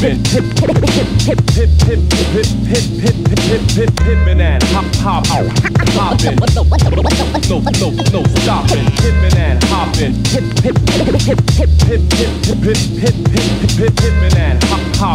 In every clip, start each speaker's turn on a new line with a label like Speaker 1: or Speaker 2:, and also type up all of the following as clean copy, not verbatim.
Speaker 1: hopping, hippin' and hopping, no stopping, hippin' and hopping, hippin' and hopping,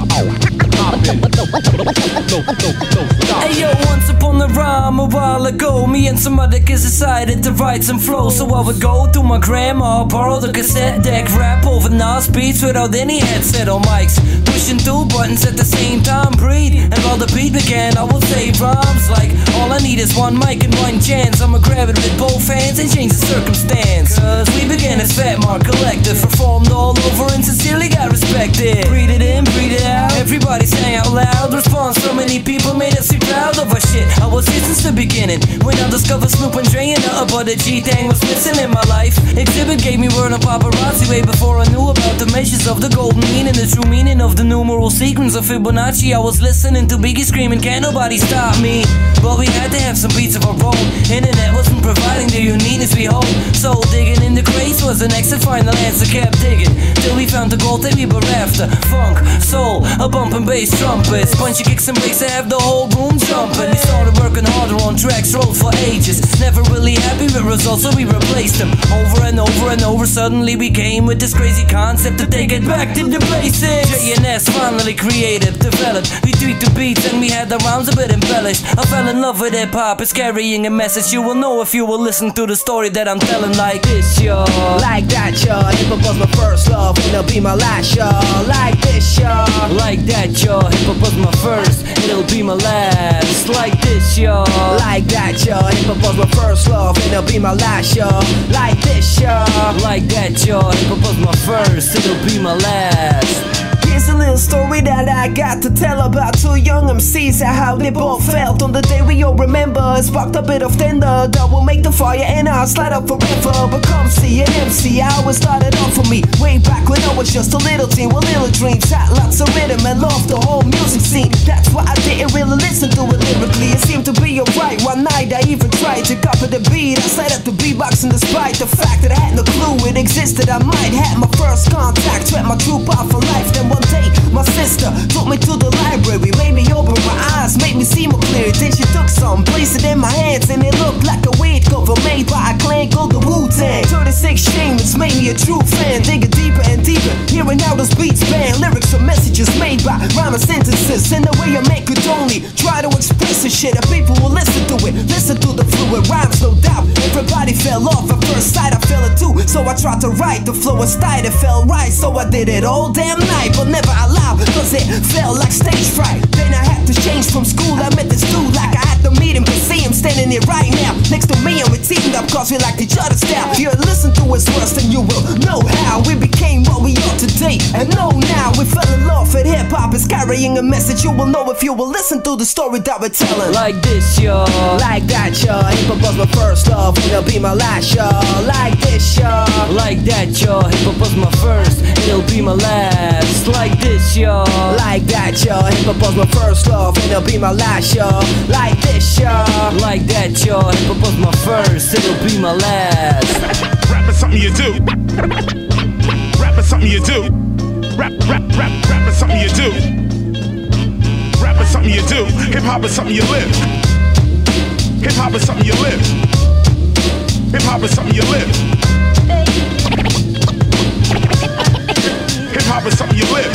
Speaker 1: no stopping.
Speaker 2: Hey yo, once upon a rhyme a while ago, me and some other kids decided to write some flow. So I would go to my grandma, borrow the cassette deck, rap over Nas beats without any headset or mics, pushing two buttons at the same time, breathe. And while the beat began, I would say rhymes like, all I need is one mic and one chance. I'ma grab it with both hands and change the circumstance. Cause we began as Fat Mark Collective, performed all over and sincerely got respected. Breathe it in, breathe it out, everybody sang out loud. Response, so many people made us be proud of our shit. I was here since the beginning, when I discovered Snoop and Dre and nothing but a G-Thang was missing in my life. Exhibit gave me word on paparazzi way before I knew about the measures of the golden meaning, the true meaning of the numeral sequence of Fibonacci. I was listening to Biggie screaming, can't nobody stop me. But we had to have some beats of our own. Internet wasn't providing the uniqueness we hold. So digging in the crates was the next and final answer. Kept digging till we found the gold that we were after. Funk, soul, a bump and bass trumpets, bunch of kicks and breaks to have the whole room jumping. We started working harder on tracks, wrote for ages, never really happy with results, so we replaced them over and over and over. Suddenly we came with this crazy concept to take it back to the basics. Jayeness finally creative, developed. We tweaked the beats and we had the rhymes a bit embellished. I fell in love with hip-hop, it's carrying a message. You will know if you will listen to the story that I'm telling. Like this, y'all.
Speaker 3: Like that, y'all. Hip-hop was my first love, and it'll be my last, y'all. Like this, y'all.
Speaker 2: Like that, y'all. Hip-hop was my first, it'll be my last. Like this, y'all.
Speaker 3: Like that, y'all. Hip-hop was my first love, and it'll be my last, y'all. Like this, y'all.
Speaker 2: Like that, y'all. Hip-hop was my first, it'll be my last.
Speaker 3: Here's a little story that I got to tell about two young MCs and how they both felt on the day we all remember. Sparked a bit of thunder that will make the fire and I'll slide up forever. But come see an MC, how it started off for me way back when I was just a little teen with little dreams. Had lots of rhythm and loved the whole music scene. That's why I didn't really listen to it lyrically. It seemed to be alright. One night I even tried to copy the beat. I set up the beatboxing despite the fact that I had no clue it existed. I might have my first contact with my true path for life. Then one day my sister took me to the library, made me open my eyes, made me see more clear. Then she took some, placed it in my hands, and it looked like a weed cover made by a clan called the Wu-Tang. 36 Jayeness made me a true fan, digging deeper and deeper, hearing how those beats band. Lyrics or messages made by rhyme and sentences, in the way a man could only try to express the shit. And people will listen to it, listen to the fluid rhymes, no doubt. Everybody fell off at first sight, I fell it too. So I tried to write the flow and style, it felt right. So I did it all damn night, but never allowed, cause it felt like stage fright. Then I had to change from school, I met this dude like I had to meet him, but see him standing here right now next to me, and we teamed up cause we liked each other's style. You listen to his words and you will know how we became what we are today. And know now we fell in love with hip-hop, it's carrying a message. You will know if you will listen to the story that we're telling.
Speaker 2: Like this, y'all.
Speaker 3: Like that, y'all. Hip-hop was my first love, and it'll be my last, y'all. Like this, y'all.
Speaker 2: Like that, y'all. Hip-hop was my first, it'll be my last. Like this, y'all.
Speaker 3: Like that, y'all. Hip-hop was my first love, and it'll be my last, y'all. Like this, y'all.
Speaker 2: Like that, y'all. Hip-hop was my first, it'll be my last.
Speaker 4: Rap is something you do. Rap is something you do. Rap is something you do. Rap is something you do. Hip-hop is something you live. Hip-hop is something you live. Hip-hop is something you live. Hip-hop is something you live.